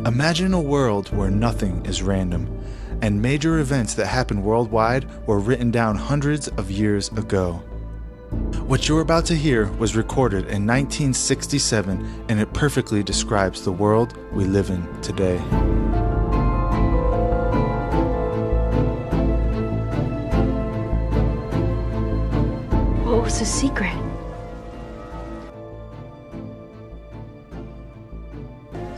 Imagine a world where nothing is random, and major events that happen worldwide were written down hundreds of years ago. What you're about to hear was recorded in 1967, and it perfectly describes the world we live in today. What was the secret?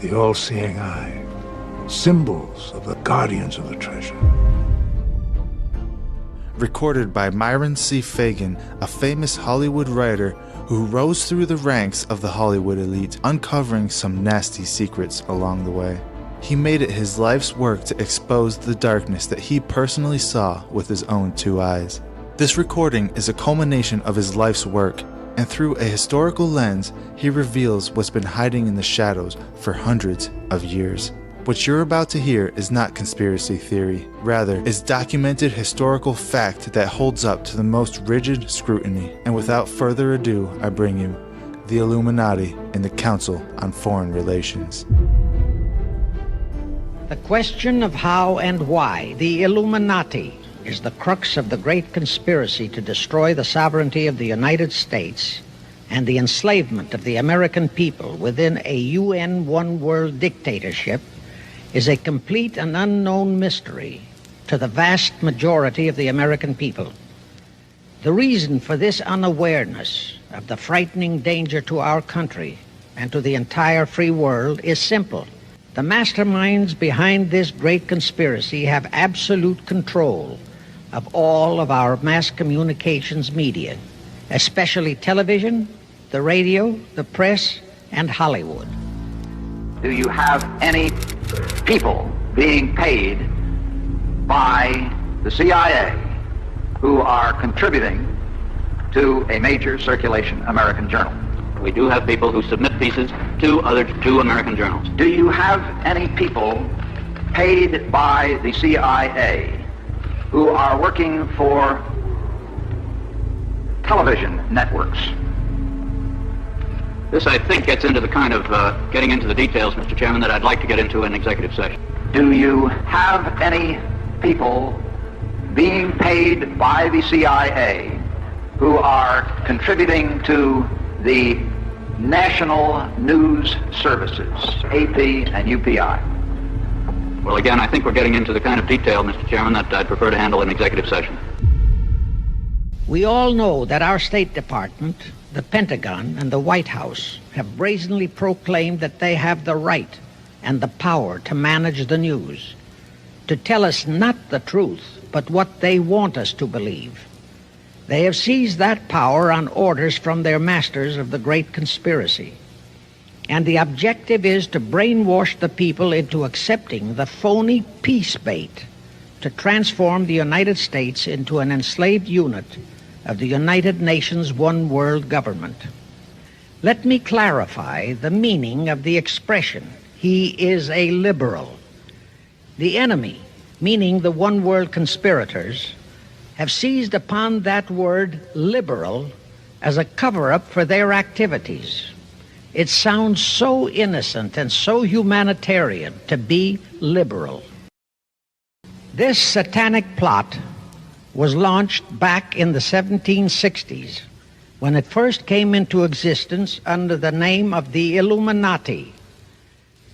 The all-seeing eye, symbols of the guardians of the treasure. Recorded by Myron C. Fagan, a famous Hollywood writer who rose through the ranks of the Hollywood elite, uncovering some nasty secrets along the way. He made it his life's work to expose the darkness that he personally saw with his own two eyes. This recording is a culmination of his life's work, and through a historical lens, he reveals what's been hiding in the shadows for hundreds of years. What you're about to hear is not conspiracy theory, rather is documented historical fact that holds up to the most rigid scrutiny. And without further ado, I bring you the Illuminati and the Council on Foreign Relations. The question of how and why the Illuminati is the crux of the great conspiracy to destroy the sovereignty of the United States and the enslavement of the American people within a UN one-world dictatorship is a complete and unknown mystery to the vast majority of the American people. The reason for this unawareness of the frightening danger to our country and to the entire free world is simple. The masterminds behind this great conspiracy have absolute control of all of our mass communications media, especially television, the radio, the press, and Hollywood. Do you have any people being paid by the CIA who are contributing to a major circulation American journal? We do have people who submit pieces to two American journals. Do you have any people paid by the CIA who are working for television networks? This, I think, gets into the kind of getting into the details, Mr. Chairman, that I'd like to get into in executive session. Do you have any people being paid by the CIA who are contributing to the national news services, AP and UPI? Well, again, I think we're getting into the kind of detail, Mr. Chairman, that I'd prefer to handle in executive session. We all know that our State Department, the Pentagon, and the White House have brazenly proclaimed that they have the right and the power to manage the news, to tell us not the truth, but what they want us to believe. They have seized that power on orders from their masters of the great conspiracy. And the objective is to brainwash the people into accepting the phony peace bait to transform the United States into an enslaved unit of the United Nations one world government. Let me clarify the meaning of the expression, "He is a liberal." The enemy, meaning the one world conspirators, have seized upon that word liberal as a cover-up for their activities. It sounds so innocent and so humanitarian to be liberal. This satanic plot was launched back in the 1760s when it first came into existence under the name of the Illuminati.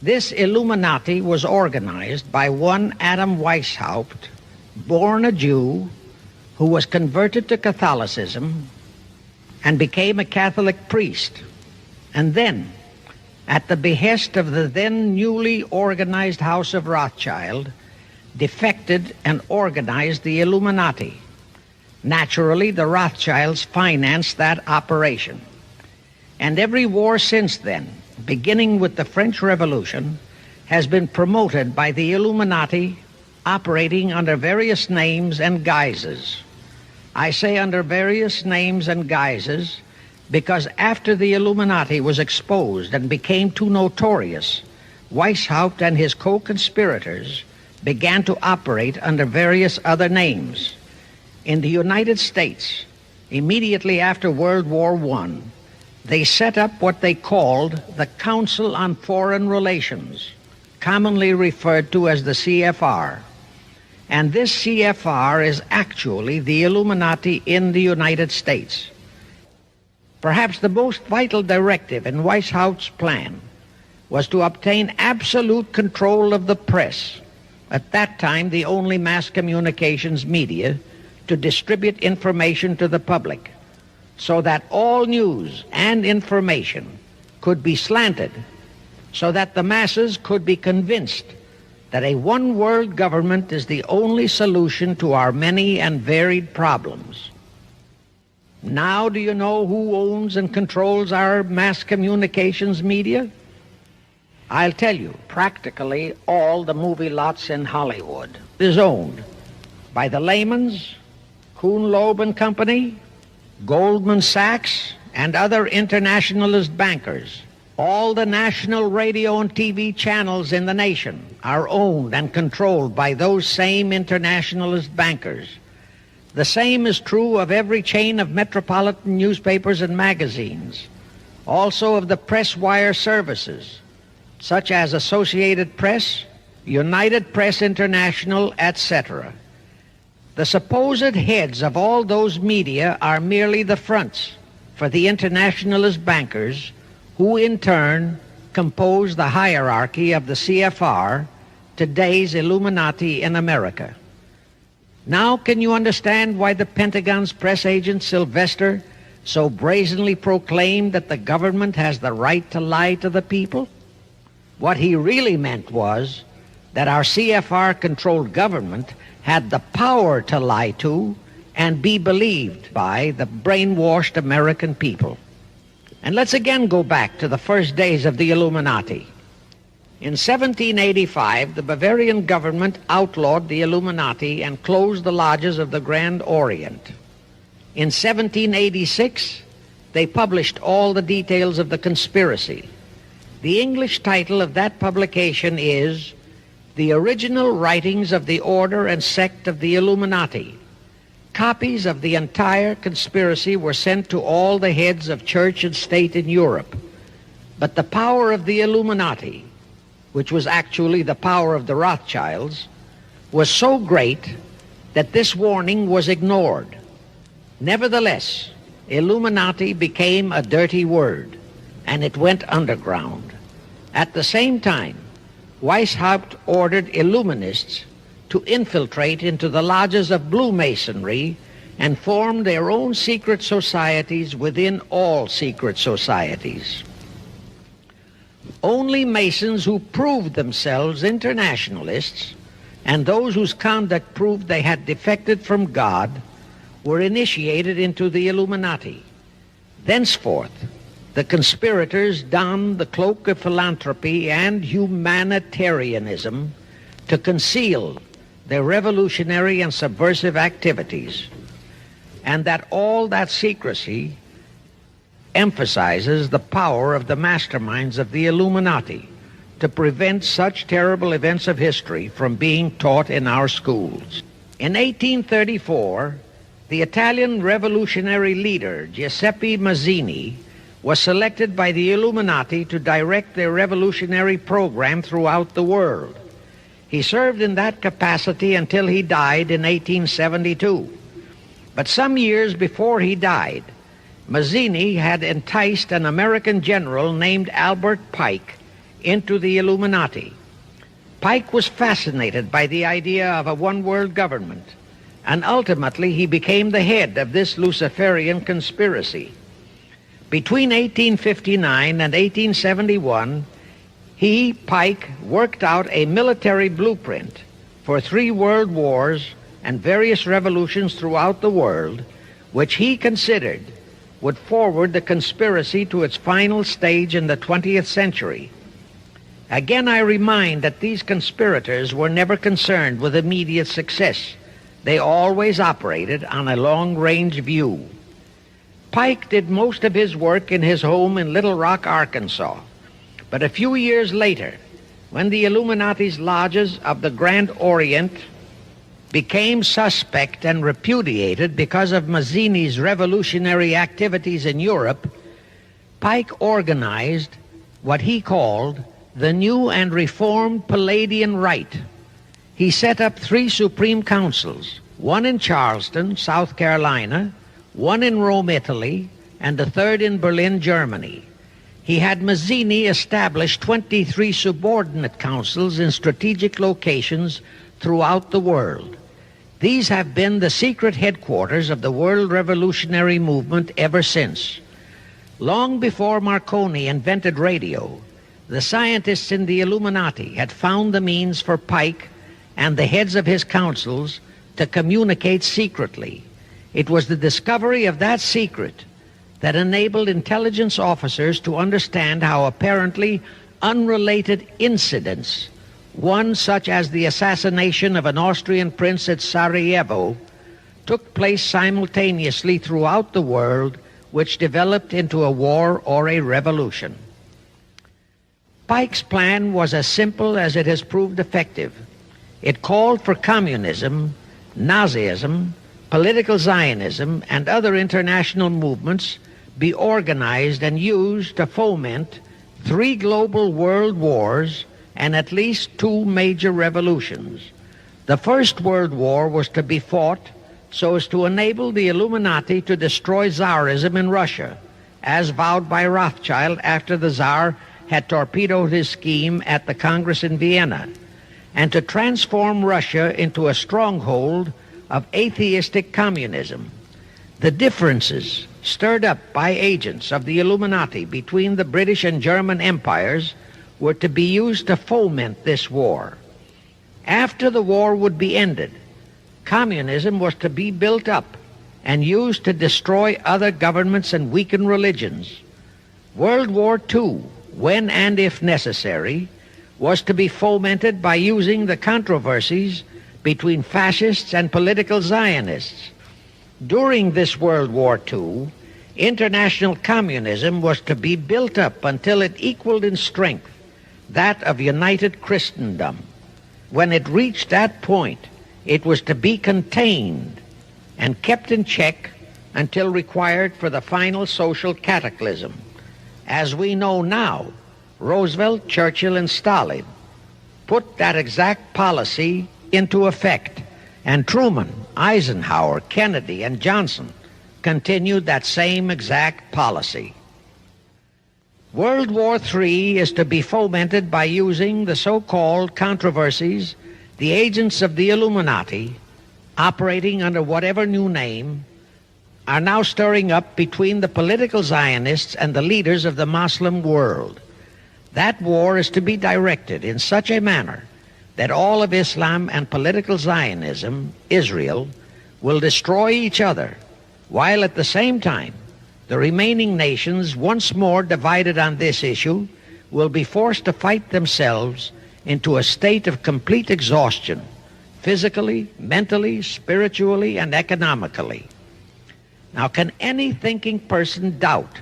This Illuminati was organized by one Adam Weishaupt, born a Jew, who was converted to Catholicism and became a Catholic priest, and then, at the behest of the then newly organized House of Rothschild, defected and organized the Illuminati. Naturally, the Rothschilds financed that operation. And every war since then, beginning with the French Revolution, has been promoted by the Illuminati, operating under various names and guises. I say under various names and guises because after the Illuminati was exposed and became too notorious, Weishaupt and his co-conspirators began to operate under various other names. In the United States, immediately after World War I, they set up what they called the Council on Foreign Relations, commonly referred to as the CFR. And this CFR is actually the Illuminati in the United States. Perhaps the most vital directive in Weishaupt's plan was to obtain absolute control of the press, at that time the only mass communications media, to distribute information to the public, so that all news and information could be slanted, so that the masses could be convinced that a one-world government is the only solution to our many and varied problems. Now do you know who owns and controls our mass communications media? I'll tell you, practically all the movie lots in Hollywood is owned by the Lehmans, Kuhn Loeb and Company, Goldman Sachs, and other internationalist bankers. All the national radio and TV channels in the nation are owned and controlled by those same internationalist bankers. The same is true of every chain of metropolitan newspapers and magazines, also of the press wire services, such as Associated Press, United Press International, etc. The supposed heads of all those media are merely the fronts for the internationalist bankers, who in turn compose the hierarchy of the CFR, today's Illuminati in America. Now can you understand why the Pentagon's press agent Sylvester so brazenly proclaimed that the government has the right to lie to the people? What he really meant was that our CFR-controlled government had the power to lie to and be believed by the brainwashed American people. And let's again go back to the first days of the Illuminati. In 1785, the Bavarian government outlawed the Illuminati and closed the lodges of the Grand Orient. In 1786, they published all the details of the conspiracy. The English title of that publication is The Original Writings of the Order and Sect of the Illuminati. Copies of the entire conspiracy were sent to all the heads of church and state in Europe. But the power of the Illuminati, which was actually the power of the Rothschilds, was so great that this warning was ignored. Nevertheless, Illuminati became a dirty word, and it went underground. At the same time, Weishaupt ordered Illuminists to infiltrate into the lodges of Blue Masonry and form their own secret societies within all secret societies. Only Masons who proved themselves internationalists and those whose conduct proved they had defected from God were initiated into the Illuminati. Thenceforth, the conspirators donned the cloak of philanthropy and humanitarianism to conceal their revolutionary and subversive activities, and that all that secrecy emphasizes the power of the masterminds of the Illuminati to prevent such terrible events of history from being taught in our schools. In 1834, the Italian revolutionary leader Giuseppe Mazzini was selected by the Illuminati to direct their revolutionary program throughout the world. He served in that capacity until he died in 1872. But some years before he died, Mazzini had enticed an American general named Albert Pike into the Illuminati. Pike was fascinated by the idea of a one-world government, and ultimately he became the head of this Luciferian conspiracy. Between 1859 and 1871, Pike, worked out a military blueprint for 3 world wars and various revolutions throughout the world, which he considered would forward the conspiracy to its final stage in the 20th century. Again, I remind that these conspirators were never concerned with immediate success. They always operated on a long-range view. Pike did most of his work in his home in Little Rock, Arkansas. But a few years later, when the Illuminati's lodges of the Grand Orient became suspect and repudiated because of Mazzini's revolutionary activities in Europe, Pike organized what he called the new and reformed Palladian Rite. He set up 3 supreme councils, one in Charleston, South Carolina, one in Rome, Italy, and the third in Berlin, Germany. He had Mazzini establish 23 subordinate councils in strategic locations throughout the world. These have been the secret headquarters of the world revolutionary movement ever since. Long before Marconi invented radio, the scientists in the Illuminati had found the means for Pike and the heads of his councils to communicate secretly. It was the discovery of that secret that enabled intelligence officers to understand how apparently unrelated incidents, one such as the assassination of an Austrian prince at Sarajevo, took place simultaneously throughout the world, which developed into a war or a revolution. Pike's plan was as simple as it has proved effective. It called for communism, Nazism, political Zionism, and other international movements be organized and used to foment 3 global world wars and at least 2 major revolutions. The First World War was to be fought so as to enable the Illuminati to destroy Tsarism in Russia, as vowed by Rothschild after the Tsar had torpedoed his scheme at the Congress in Vienna, and to transform Russia into a stronghold of atheistic communism. The differences stirred up by agents of the Illuminati between the British and German empires were to be used to foment this war. After the war would be ended, communism was to be built up and used to destroy other governments and weaken religions. World War II, when and if necessary, was to be fomented by using the controversies between fascists and political Zionists. During this World War II, international communism was to be built up until it equaled in strength that of united Christendom. When it reached that point, it was to be contained and kept in check until required for the final social cataclysm. As we know now, Roosevelt, Churchill, and Stalin put that exact policy into effect, and Truman, Eisenhower, Kennedy, and Johnson continued that same exact policy. World War III is to be fomented by using the so-called controversies the agents of the Illuminati, operating under whatever new name, are now stirring up between the political Zionists and the leaders of the Muslim world. That war is to be directed in such a manner that all of Islam and political Zionism, Israel, will destroy each other, while at the same time the remaining nations, once more divided on this issue, will be forced to fight themselves into a state of complete exhaustion, physically, mentally, spiritually, and economically. Now, can any thinking person doubt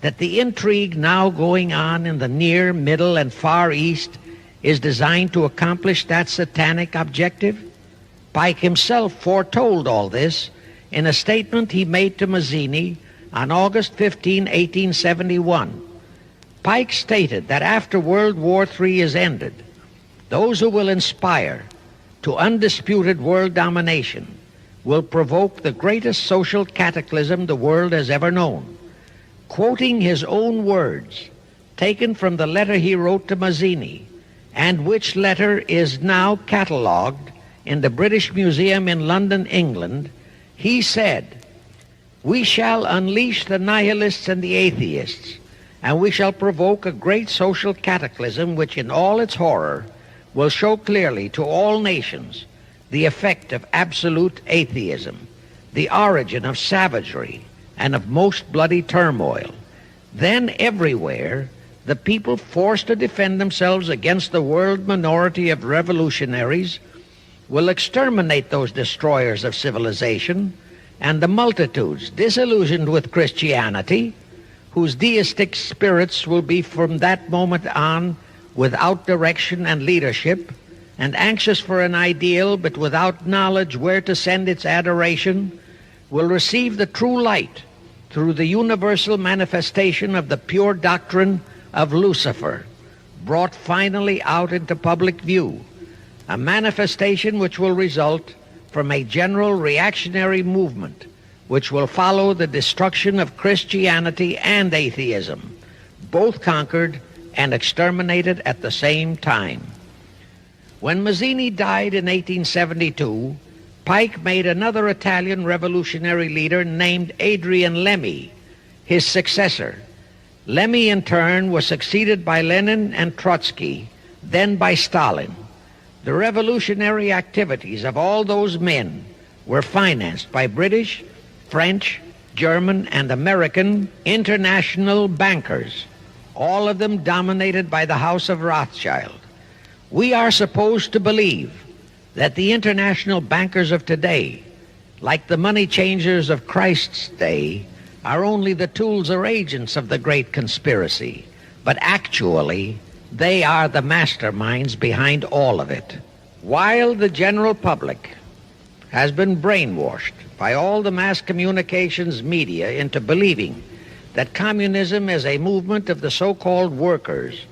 that the intrigue now going on in the Near, Middle, and Far East is designed to accomplish that satanic objective? Pike himself foretold all this in a statement he made to Mazzini on August 15, 1871. Pike stated that after World War III is ended, those who will inspire to undisputed world domination will provoke the greatest social cataclysm the world has ever known. Quoting his own words, taken from the letter he wrote to Mazzini, and which letter is now catalogued in the British Museum in London, England, he said, "We shall unleash the nihilists and the atheists, and we shall provoke a great social cataclysm which in all its horror will show clearly to all nations the effect of absolute atheism, the origin of savagery and of most bloody turmoil. Then everywhere the people forced to defend themselves against the world minority of revolutionaries will exterminate those destroyers of civilization, and the multitudes disillusioned with Christianity, whose deistic spirits will be from that moment on without direction and leadership, and anxious for an ideal but without knowledge where to send its adoration, will receive the true light through the universal manifestation of the pure doctrine of Lucifer, brought finally out into public view, a manifestation which will result from a general reactionary movement which will follow the destruction of Christianity and atheism, both conquered and exterminated at the same time. When Mazzini died in 1872, Pike made another Italian revolutionary leader named Adrian Lemmi his successor. Lemmi, in turn, was succeeded by Lenin and Trotsky, then by Stalin. The revolutionary activities of all those men were financed by British, French, German, and American international bankers, all of them dominated by the House of Rothschild. We are supposed to believe that the international bankers of today, like the money changers of Christ's day, are only the tools or agents of the great conspiracy, but actually they are the masterminds behind all of it. While the general public has been brainwashed by all the mass communications media into believing that communism is a movement of the so-called workers,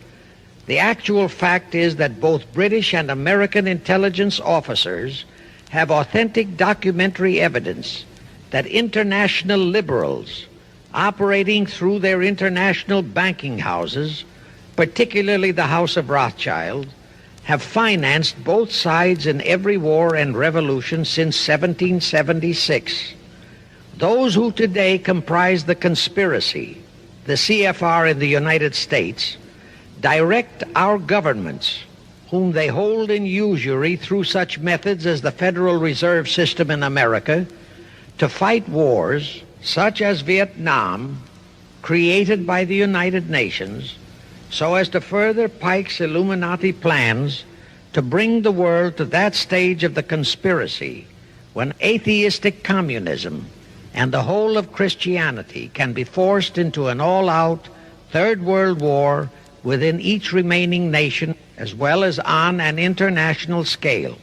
the actual fact is that both British and American intelligence officers have authentic documentary evidence that international liberals operating through their international banking houses, particularly the House of Rothschild, have financed both sides in every war and revolution since 1776. Those who today comprise the conspiracy, the CFR in the United States, direct our governments, whom they hold in usury through such methods as the Federal Reserve System in America, to fight wars such as Vietnam, created by the United Nations, so as to further Pike's Illuminati plans to bring the world to that stage of the conspiracy when atheistic communism and the whole of Christianity can be forced into an all-out Third World War within each remaining nation, as well as on an international scale.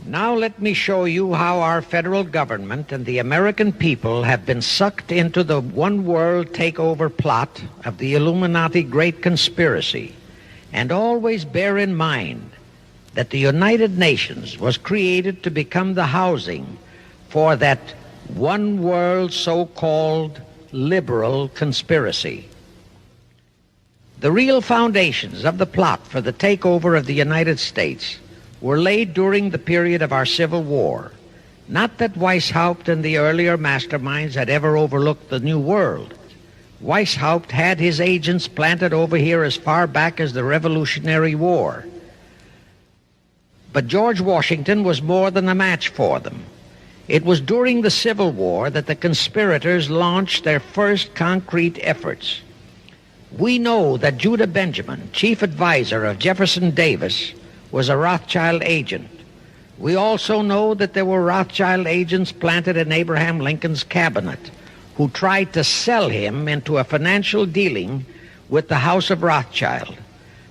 Now let me show you how our federal government and the American people have been sucked into the one-world takeover plot of the Illuminati Great Conspiracy. And always bear in mind that the United Nations was created to become the housing for that one-world so-called liberal conspiracy. The real foundations of the plot for the takeover of the United States were laid during the period of our Civil War. Not that Weishaupt and the earlier masterminds had ever overlooked the New World. Weishaupt had his agents planted over here as far back as the Revolutionary War. But George Washington was more than a match for them. It was during the Civil War that the conspirators launched their first concrete efforts. We know that Judah Benjamin, chief advisor of Jefferson Davis, was a Rothschild agent. We also know that there were Rothschild agents planted in Abraham Lincoln's cabinet who tried to sell him into a financial dealing with the House of Rothschild.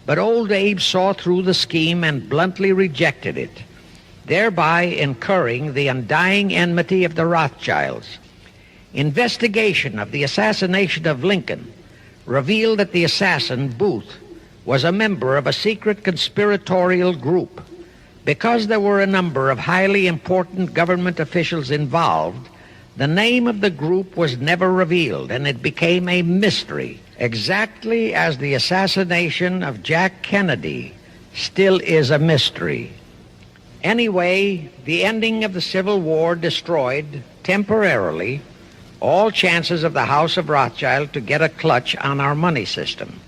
But old Abe saw through the scheme and bluntly rejected it, thereby incurring the undying enmity of the Rothschilds. Investigation of the assassination of Lincoln revealed that the assassin, Booth, was a member of a secret conspiratorial group. Because there were a number of highly important government officials involved, the name of the group was never revealed, and it became a mystery, exactly as the assassination of Jack Kennedy still is a mystery. Anyway, the ending of the Civil War destroyed, temporarily, all chances of the House of Rothschild to get a clutch on our money system,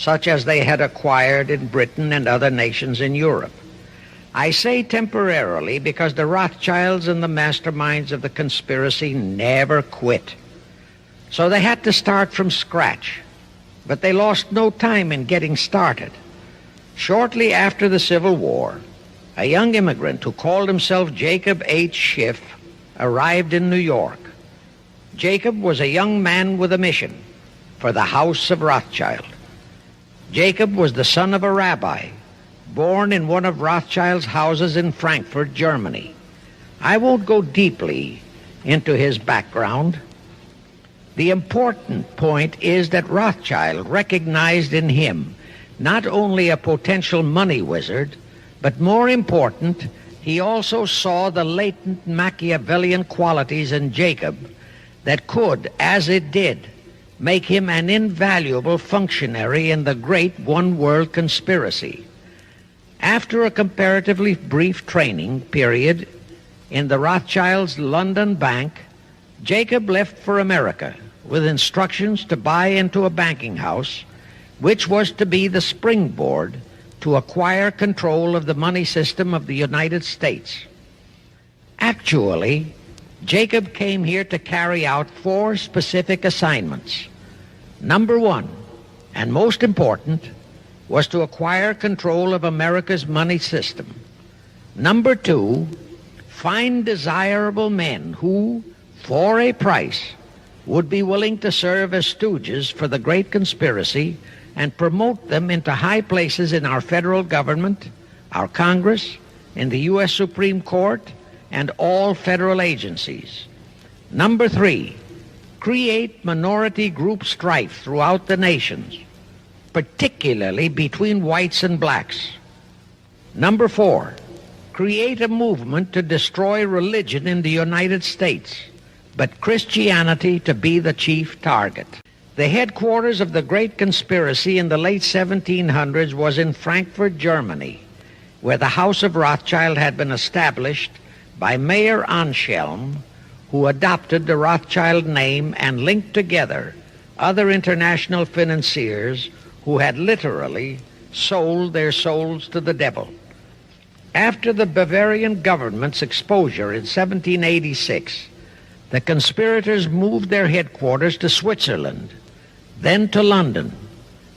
such as they had acquired in Britain and other nations in Europe. I say temporarily because the Rothschilds and the masterminds of the conspiracy never quit. So they had to start from scratch, but they lost no time in getting started. Shortly after the Civil War, a young immigrant who called himself Jacob H. Schiff arrived in New York. Jacob was a young man with a mission for the House of Rothschild. Jacob was the son of a rabbi, born in one of Rothschild's houses in Frankfurt, Germany. I won't go deeply into his background. The important point is that Rothschild recognized in him not only a potential money wizard, but more important, he also saw the latent Machiavellian qualities in Jacob that could, as it did, make him an invaluable functionary in the great one-world conspiracy. After a comparatively brief training period in the Rothschilds' London bank, Jacob left for America with instructions to buy into a banking house, which was to be the springboard to acquire control of the money system of the United States. Actually, Jacob came here to carry out 4 specific assignments. Number 1, and most important, was to acquire control of America's money system. Number 2, find desirable men who, for a price, would be willing to serve as stooges for the great conspiracy and promote them into high places in our federal government, our Congress, in the U.S. Supreme Court, and all federal agencies. Number 3, create minority group strife throughout the nations, particularly between whites and blacks. Number 4, create a movement to destroy religion in the United States, but Christianity to be the chief target. The headquarters of the great conspiracy in the late 1700s was in Frankfurt, Germany, where the House of Rothschild had been established by Mayer Anschelm, who adopted the Rothschild name and linked together other international financiers who had literally sold their souls to the devil. After the Bavarian government's exposure in 1786, the conspirators moved their headquarters to Switzerland, then to London.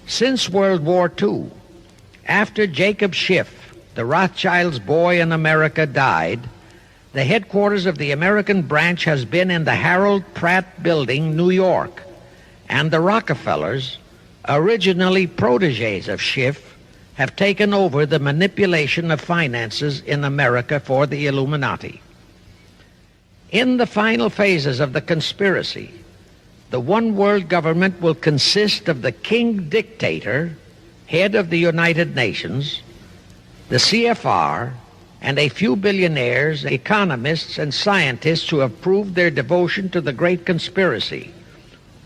Since World War II, after Jacob Schiff, the Rothschilds' boy in America, died, the headquarters of the American branch has been in the Harold Pratt Building, New York, and the Rockefellers, originally protégés of Schiff, have taken over the manipulation of finances in America for the Illuminati. In the final phases of the conspiracy, the one-world government will consist of the king dictator, head of the United Nations, the CFR, and a few billionaires, economists, and scientists who have proved their devotion to the great conspiracy.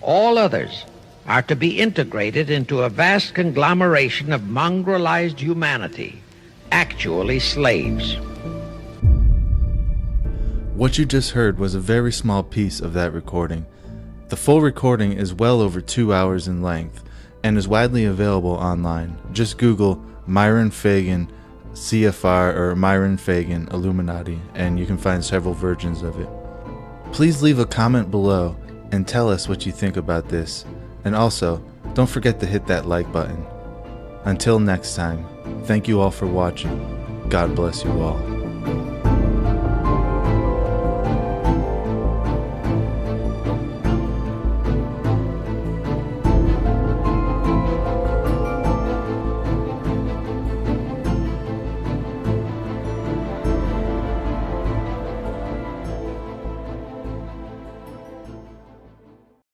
All others are to be integrated into a vast conglomeration of mongrelized humanity, actually slaves. What you just heard was a very small piece of that recording. The full recording is well over 2 hours in length and is widely available online. Just Google Myron Fagan CFR or Myron Fagan Illuminati and you can find several versions of it. Please leave a comment below and tell us what you think about this. And also, don't forget to hit that like button. Until next time, thank you all for watching. God bless you all.